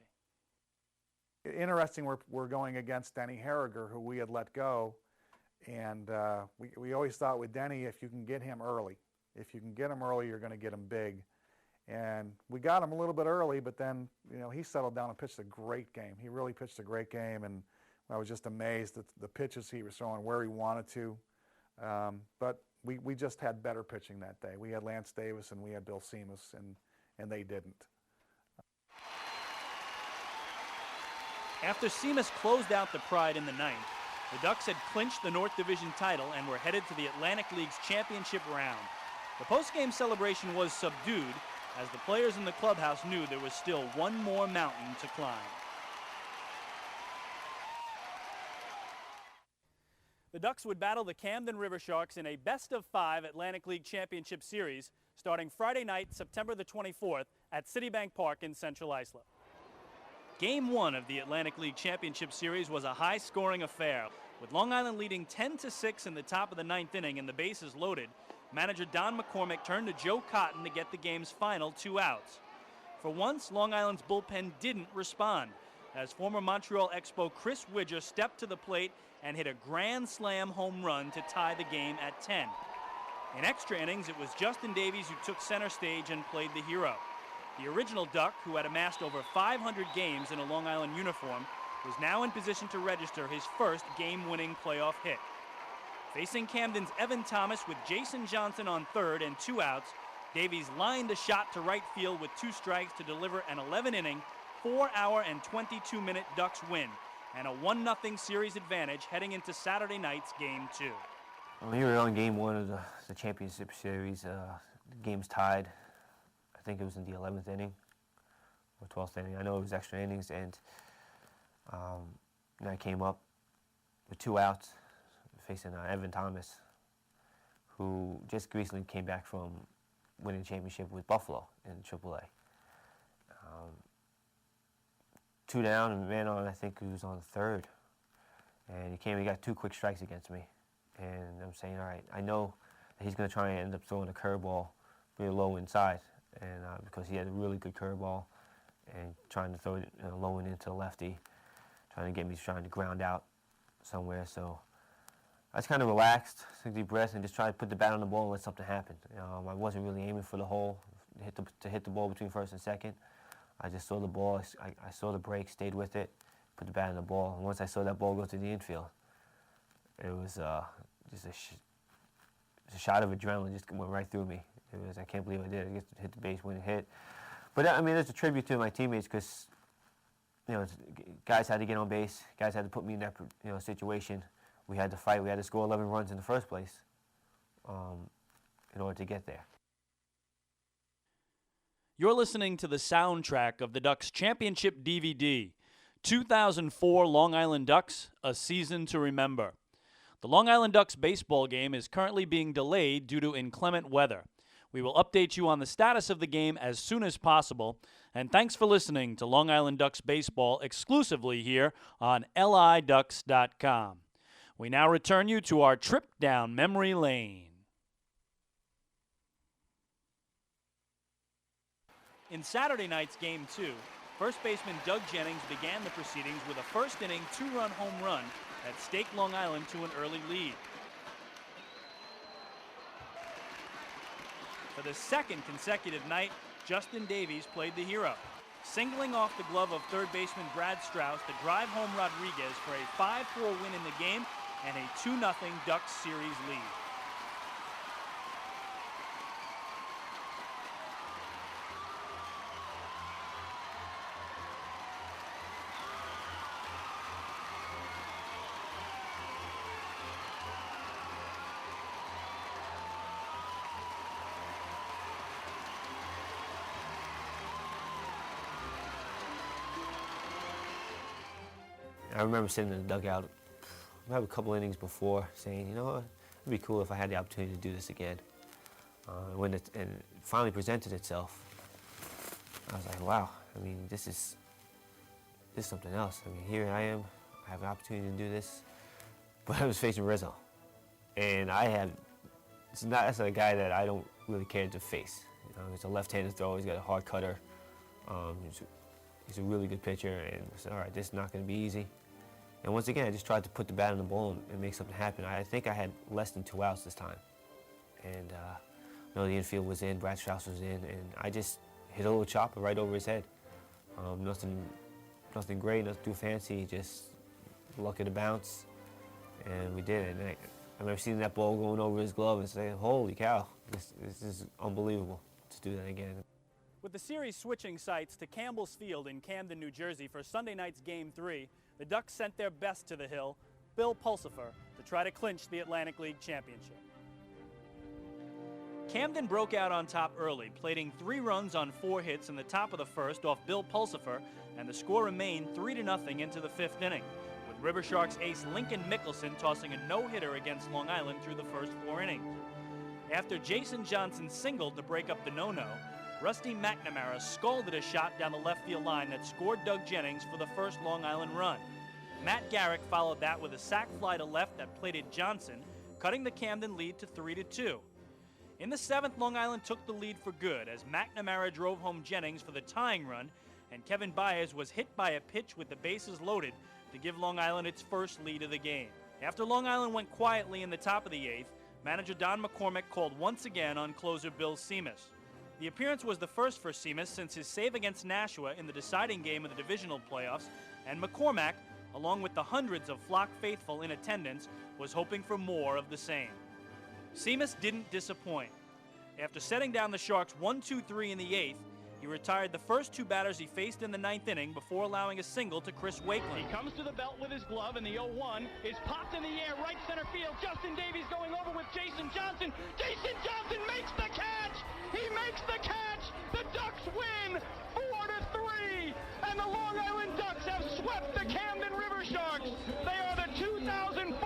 Interesting, we're going against Denny Harriger, who we had let go, and we always thought with Denny, if you can get him early, you're going to get him big. And we got him a little bit early, but then he settled down and pitched a great game. He really pitched a great game, and I was just amazed at the pitches he was throwing where he wanted to. But we just had better pitching that day. We had Lance Davis and we had Bill Seamus, and they didn't. After Seamus closed out the Pride in the 9th, the Ducks had clinched the North Division title and were headed to the Atlantic League's championship round. The post-game celebration was subdued as the players in the clubhouse knew there was still one more mountain to climb. The Ducks would battle the Camden Riversharks in a best-of-5 Atlantic League Championship Series starting Friday night, September the 24th at Citibank Park in Central Islip. Game 1 of the Atlantic League Championship Series was a high-scoring affair. With Long Island leading 10-6 in the top of the 9th inning and the bases loaded, manager Don McCormick turned to Joe Cotton to get the game's final 2 outs. For once, Long Island's bullpen didn't respond, as former Montreal Expo Chris Widger stepped to the plate and hit a grand slam home run to tie the game at 10. In extra innings, it was Justin Davies who took center stage and played the hero. The original Duck, who had amassed over 500 games in a Long Island uniform, was now in position to register his first game-winning playoff hit. Facing Camden's Evan Thomas with Jason Johnson on third and 2 outs, Davies lined a shot to right field with 2 strikes to deliver an 11-inning, 4-hour and 22-minute Ducks win, and a 1-0 series advantage heading into Saturday night's Game 2. Well, we were on Game 1 of the championship series. The game's tied. I think it was in the 11th inning or 12th inning. I know it was extra innings, and I came up with 2 outs facing Evan Thomas, who just recently came back from winning a championship with Buffalo in AAA. 2 down and man on, I think he was on third. And he got 2 quick strikes against me. And I'm saying, all right, I know that he's going to try and end up throwing a curveball really low inside. And because he had a really good curveball and trying to throw it low and into the lefty, trying to ground out somewhere. So I just kind of relaxed, took a deep breath, and just tried to put the bat on the ball and let something happen. I wasn't really aiming for the hole, to hit the ball between first and second. I just saw the ball, I saw the break, stayed with it, put the bat on the ball. And once I saw that ball go to the infield, it was just a shot of adrenaline just went right through me. I can't believe I did. I just hit the base when it hit. But I mean, it's a tribute to my teammates because, guys had to get on base. Guys had to put me in that situation. We had to fight. We had to score 11 runs in the first place in order to get there. You're listening to the soundtrack of the Ducks Championship DVD, 2004 Long Island Ducks, A Season to Remember. The Long Island Ducks baseball game is currently being delayed due to inclement weather. We will update you on the status of the game as soon as possible. And thanks for listening to Long Island Ducks baseball exclusively here on liducks.com. We now return you to our trip down memory lane. In Saturday night's Game 2, first baseman Doug Jennings began the proceedings with a first-inning two-run home run that staked Long Island to an early lead. For the second consecutive night, Justin Davies played the hero, singling off the glove of third baseman Brad Strauss to drive home Rodriguez for a 5-4 win in the game and a 2-0 Ducks series lead. I remember sitting in the dugout maybe a couple innings before saying, you know what, it'd be cool if I had the opportunity to do this again. And it finally presented itself, I was like, wow, I mean, this is something else. I mean, here I am, I have an opportunity to do this, but I was facing Rizzo. And that's a guy that I don't really care to face. You know, he's a left-handed thrower, he's got a hard cutter. He's a really good pitcher, and I said, all right, this is not going to be easy. And once again, I just tried to put the bat on the ball and make something happen. I think I had less than 2 outs this time. And I know the infield was in, Brad Strauss was in, and I just hit a little chopper right over his head. Nothing great, nothing too fancy, just luck of the bounce. And we did it. And I remember seeing that ball going over his glove and saying, holy cow, this is unbelievable to do that again. With the series switching sites to Campbell's Field in Camden, New Jersey for Sunday night's Game 3, the Ducks sent their best to the Hill, Bill Pulsipher, to try to clinch the Atlantic League Championship. Camden broke out on top early, plating 3 runs on 4 hits in the top of the first off Bill Pulsipher, and the score remained 3-0 into the 5th inning, with Riversharks ace Lincoln Mickelson tossing a no-hitter against Long Island through the first 4 innings. After Jason Johnson singled to break up the no-no, Rusty McNamara scalded a shot down the left field line that scored Doug Jennings for the first Long Island run. Matt Garrick followed that with a sac fly to left that plated Johnson, cutting the Camden lead to 3-2. In the 7th, Long Island took the lead for good as McNamara drove home Jennings for the tying run, and Kevin Baez was hit by a pitch with the bases loaded to give Long Island its first lead of the game. After Long Island went quietly in the top of the 8th, manager Don McCormick called once again on closer Bill Seamus. The appearance was the first for Seamus since his save against Nashua in the deciding game of the divisional playoffs, and McCormack, along with the hundreds of flock faithful in attendance, was hoping for more of the same. Seamus didn't disappoint. After setting down the Sharks 1-2-3 in the 8th, he retired the first 2 batters he faced in the 9th inning before allowing a single to Chris Wakeland. He comes to the belt with his glove, and the 0-1 is popped in the air, right center field. Justin Davies going over with Jason Johnson. Jason Johnson makes the catch! He makes the catch! The Ducks win 4-3, and the Long Island Ducks have swept the Camden Riversharks. They are the 2004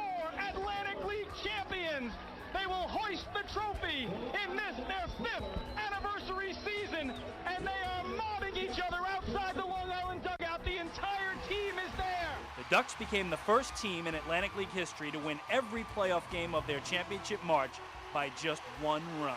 Atlantic League champions. They will hoist the trophy in this, their 5th anniversary season, and they are mobbing each other outside the Long Island dugout. The entire team is there. The Ducks became the first team in Atlantic League history to win every playoff game of their championship march by just 1 run.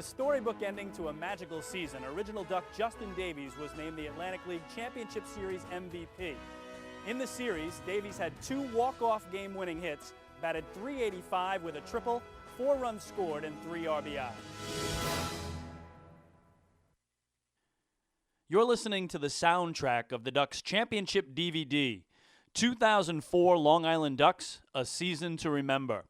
storybook ending to a magical season, original Duck Justin Davies was named the Atlantic League Championship Series MVP. In the series, Davies had 2 walk-off game-winning hits, batted .385 with a triple, 4 runs scored, and 3 RBI. You're listening to the soundtrack of the Ducks Championship DVD, 2004 Long Island Ducks, A Season to Remember.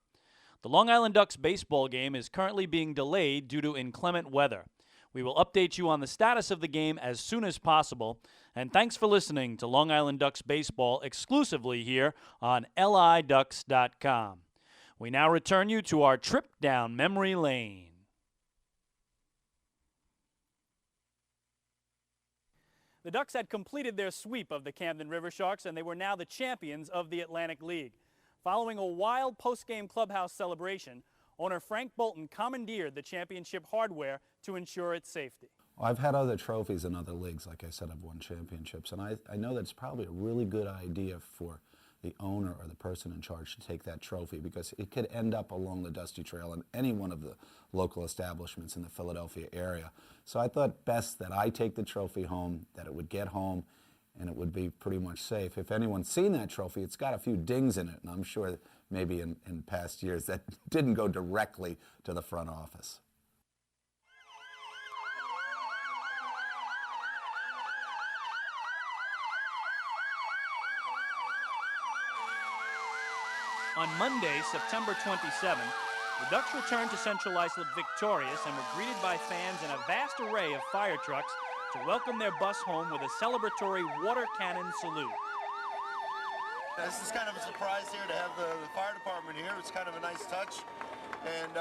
The Long Island Ducks baseball game is currently being delayed due to inclement weather. We will update you on the status of the game as soon as possible, and thanks for listening to Long Island Ducks baseball exclusively here on liducks.com. We now return you to our trip down memory lane. The Ducks had completed their sweep of the Camden Riversharks, and they were now the champions of the Atlantic League. Following a wild post-game clubhouse celebration, owner Frank Bolton commandeered the championship hardware to ensure its safety. I've had other trophies in other leagues. Like I said, I've won championships, and I know that it's probably a really good idea for the owner or the person in charge to take that trophy, because it could end up along the Dusty Trail in any one of the local establishments in the Philadelphia area. So I thought best that I take the trophy home, that it would get home, and it would be pretty much safe. If anyone's seen that trophy, it's got a few dings in it, and I'm sure maybe in past years that didn't go directly to the front office. On Monday, September 27th, the Ducks returned to Central Islip victorious and were greeted by fans in a vast array of fire trucks to welcome their bus home with a celebratory water cannon salute. This is kind of a surprise here to have the fire department here. It's kind of a nice touch. And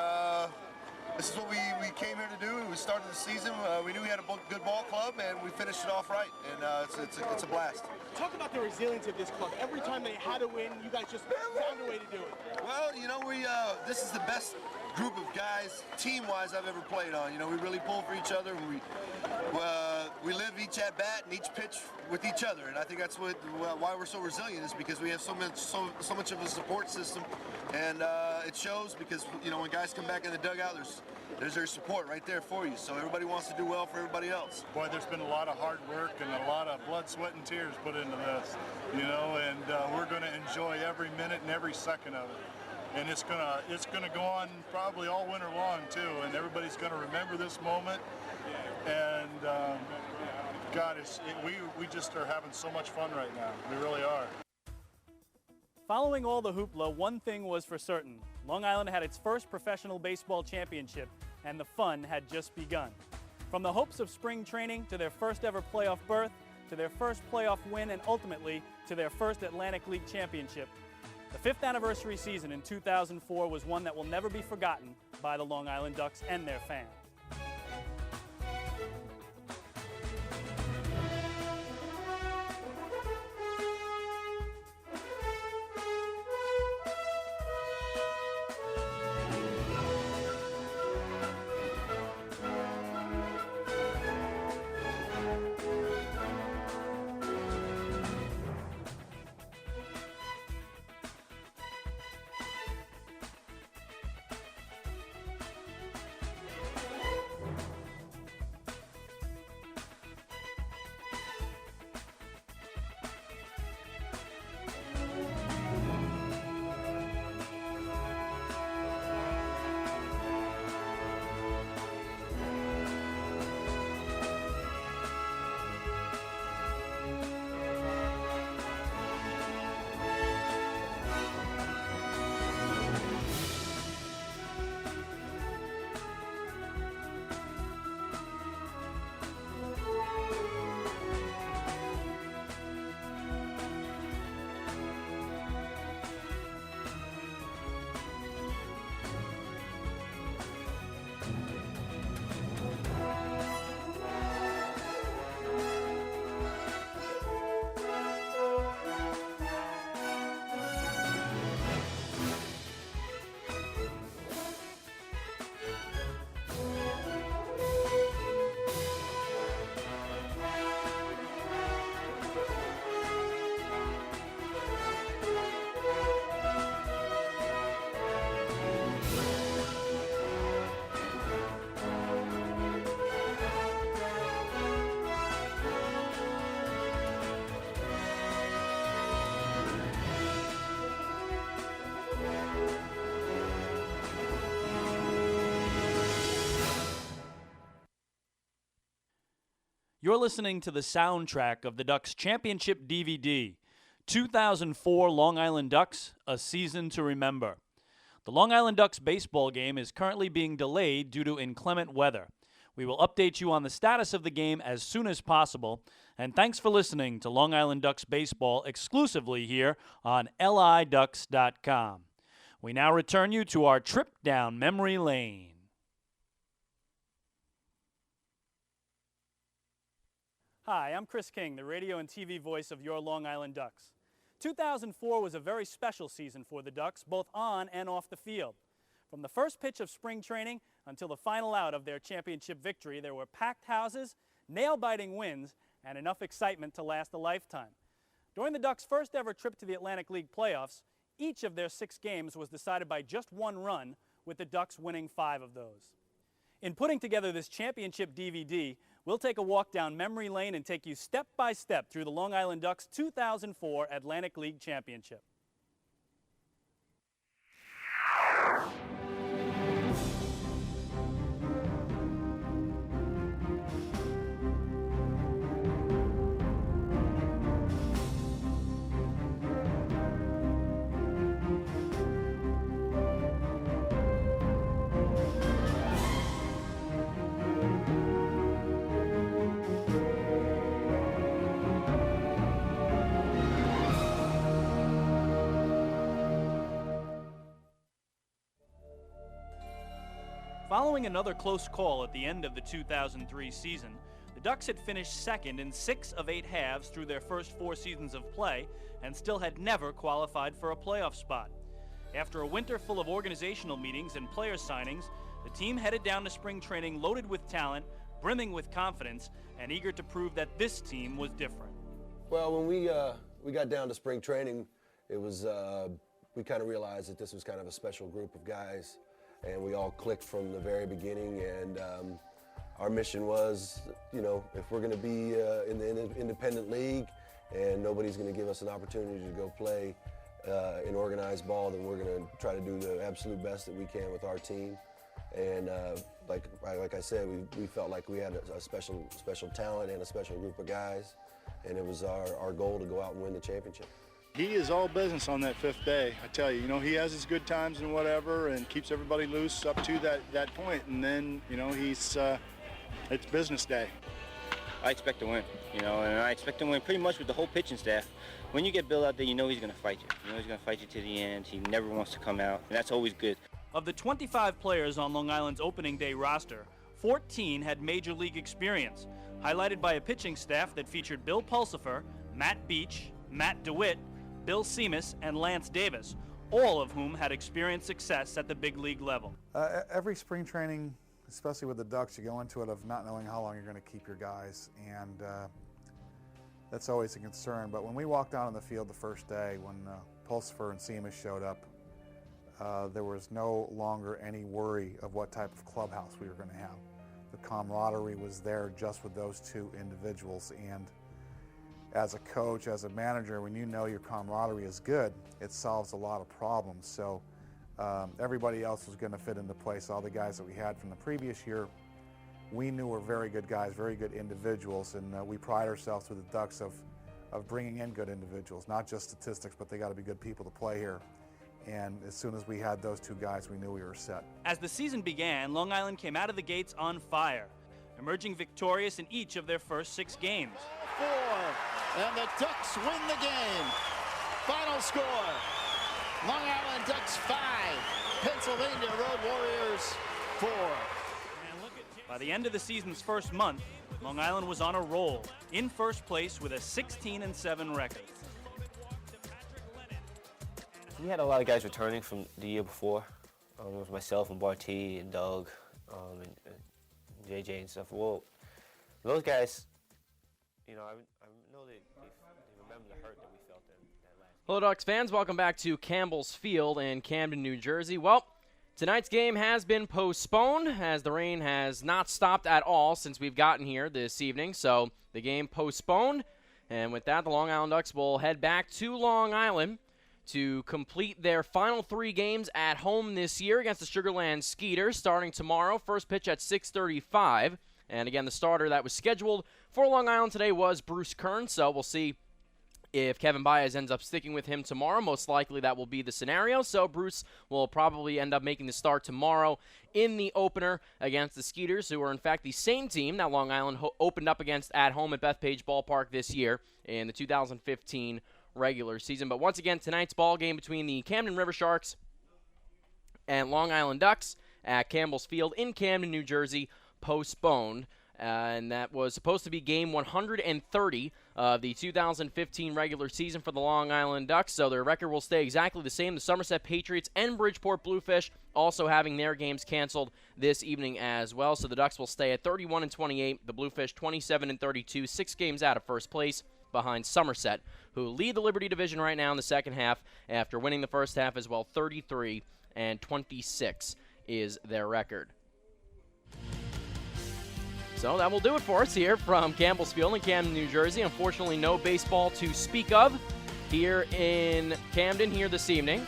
this is what we came here to do. We started the season. We knew we had a good ball club, and we finished it off right. And it's a blast. Talk about the resilience of this club. Every time they had to win, you guys just found a way to do it. Well, you know, this is the best group of guys, team-wise, I've ever played on. You know, we really pull for each other. We live each at bat and each pitch with each other, and I think that's why we're so resilient, is because we have so much of a support system, and it shows, because you know, when guys come back in the dugout, there's their support right there for you. So everybody wants to do well for everybody else. Boy, there's been a lot of hard work and a lot of blood, sweat, and tears put into this, you know, and we're going to enjoy every minute and every second of it. And it's gonna go on probably all winter long too, and everybody's gonna remember this moment. And God, we just are having so much fun right now. We really are. Following all the hoopla, one thing was for certain. Long Island had its first professional baseball championship, and the fun had just begun. From the hopes of spring training to their first ever playoff berth, to their first playoff win, and ultimately to their first Atlantic League championship, the 5th anniversary season in 2004 was one that will never be forgotten by the Long Island Ducks and their fans. You're listening to the soundtrack of the Ducks Championship DVD, 2004 Long Island Ducks, A Season to Remember. The Long Island Ducks baseball game is currently being delayed due to inclement weather. We will update you on the status of the game as soon as possible, and thanks for listening to Long Island Ducks baseball exclusively here on liducks.com. We now return you to our trip down memory lane. Hi, I'm Chris King, the radio and TV voice of your Long Island Ducks. 2004 was a very special season for the Ducks, both on and off the field. From the first pitch of spring training until the final out of their championship victory, there were packed houses, nail-biting wins, and enough excitement to last a lifetime. During the Ducks' first ever trip to the Atlantic League playoffs, each of their 6 games was decided by just one run, with the Ducks winning 5 of those. In putting together this championship DVD, we'll take a walk down memory lane and take you step by step through the Long Island Ducks' 2004 Atlantic League Championship. Following another close call at the end of the 2003 season, the Ducks had finished second in 6 of 8 halves through their first 4 seasons of play and still had never qualified for a playoff spot. After a winter full of organizational meetings and player signings, the team headed down to spring training loaded with talent, brimming with confidence, and eager to prove that this team was different. Well, when we got down to spring training, it was we kind of realized that this was kind of a special group of guys. And we all clicked from the very beginning, and our mission was, you know, if we're going to be in the independent league and nobody's going to give us an opportunity to go play in organized ball, then we're going to try to do the absolute best that we can with our team. And like I said, we felt like we had a special talent and a special group of guys, and it was our goal to go out and win the championship. He is all business on that 5th day. I tell you, he has his good times and whatever, and keeps everybody loose up to that point, and then, it's business day. I expect to win, and I expect to win pretty much with the whole pitching staff. When you get Bill out there, he's going to fight you. He's going to fight you to the end. He never wants to come out, and that's always good. Of the 25 players on Long Island's opening day roster, 14 had major league experience, highlighted by a pitching staff that featured Bill Pulsifer, Matt Beach, Matt DeWitt, Bill Seamus, and Lance Davis, all of whom had experienced success at the big league level. Every spring training, especially with the Ducks, you go into it of not knowing how long you're going to keep your guys, and that's always a concern. But when we walked out on the field the first day, when Pulsifer and Seamus showed up, there was no longer any worry of what type of clubhouse we were going to have. The camaraderie was there just with those 2 individuals, and as a coach, as a manager, when you know your camaraderie is good, it solves a lot of problems. So everybody else was going to fit into place. All the guys that we had from the previous year, we knew were very good guys, very good individuals, and we pride ourselves with the Ducks of bringing in good individuals, not just statistics, but they got to be good people to play here. And as soon as we had those 2 guys, we knew we were set. As the season began, Long Island came out of the gates on fire, emerging victorious in each of their first 6 games. 4, and the Ducks win the game. Final score, Long Island Ducks 5, Pennsylvania Road Warriors 4. By the end of the season's first month, Long Island was on a roll, in first place with a 16-7 record. We had a lot of guys returning from the year before. It was myself and Barty and Doug and JJ and stuff. Well, those guys, I know they remember the hurt that we felt that last. Hello, Ducks fans. Welcome back to Campbell's Field in Camden, New Jersey. Well, tonight's game has been postponed as the rain has not stopped at all since we've gotten here this evening. So the game postponed. And with that, the Long Island Ducks will head back to Long Island to complete their final 3 games at home this year against the Sugarland Skeeters starting tomorrow. First pitch at 6:35. And again, the starter that was scheduled for Long Island today was Bruce Kern, so we'll see if Kevin Baez ends up sticking with him tomorrow. Most likely that will be the scenario, so Bruce will probably end up making the start tomorrow in the opener against the Skeeters, who are in fact the same team that Long Island opened up against at home at Bethpage Ballpark this year in the 2015 regular season. But once again, tonight's ball game between the Camden Riversharks and Long Island Ducks at Campbell's Field in Camden, New Jersey, postponed. And that was supposed to be game 130 of the 2015 regular season for the Long Island Ducks, so their record will stay exactly the same. The Somerset Patriots and Bridgeport Bluefish also having their games canceled this evening as well, so the Ducks will stay at 31-28, the Bluefish 27-32, 6 games out of first place behind Somerset, who lead the Liberty Division right now in the second half after winning the first half as well. 33-26 is their record. So that will do it for us here from Campbell's Field in Camden, New Jersey. Unfortunately, no baseball to speak of here in Camden here this evening.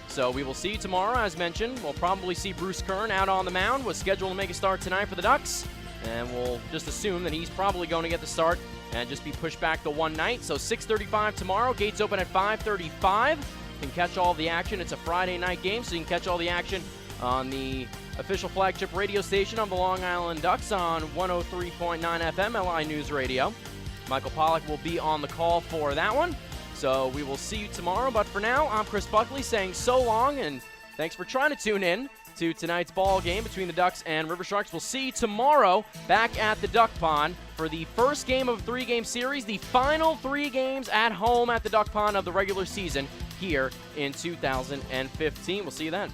So we will see you tomorrow, as mentioned. We'll probably see Bruce Kern out on the mound. Was scheduled to make a start tonight for the Ducks. And we'll just assume that he's probably going to get the start and just be pushed back to one night. So 6:35 tomorrow. Gates open at 5:35. You can catch all the action. It's a Friday night game, so you can catch all the action on the official flagship radio station of the Long Island Ducks on 103.9 FM LI News Radio. Michael Pollack will be on the call for that one. So we will see you tomorrow. But for now, I'm Chris Buckley saying so long, and thanks for trying to tune in to tonight's ball game between the Ducks and Riversharks. We'll see you tomorrow back at the Duck Pond for the first game of a 3-game series, the final 3 games at home at the Duck Pond of the regular season here in 2015. We'll see you then.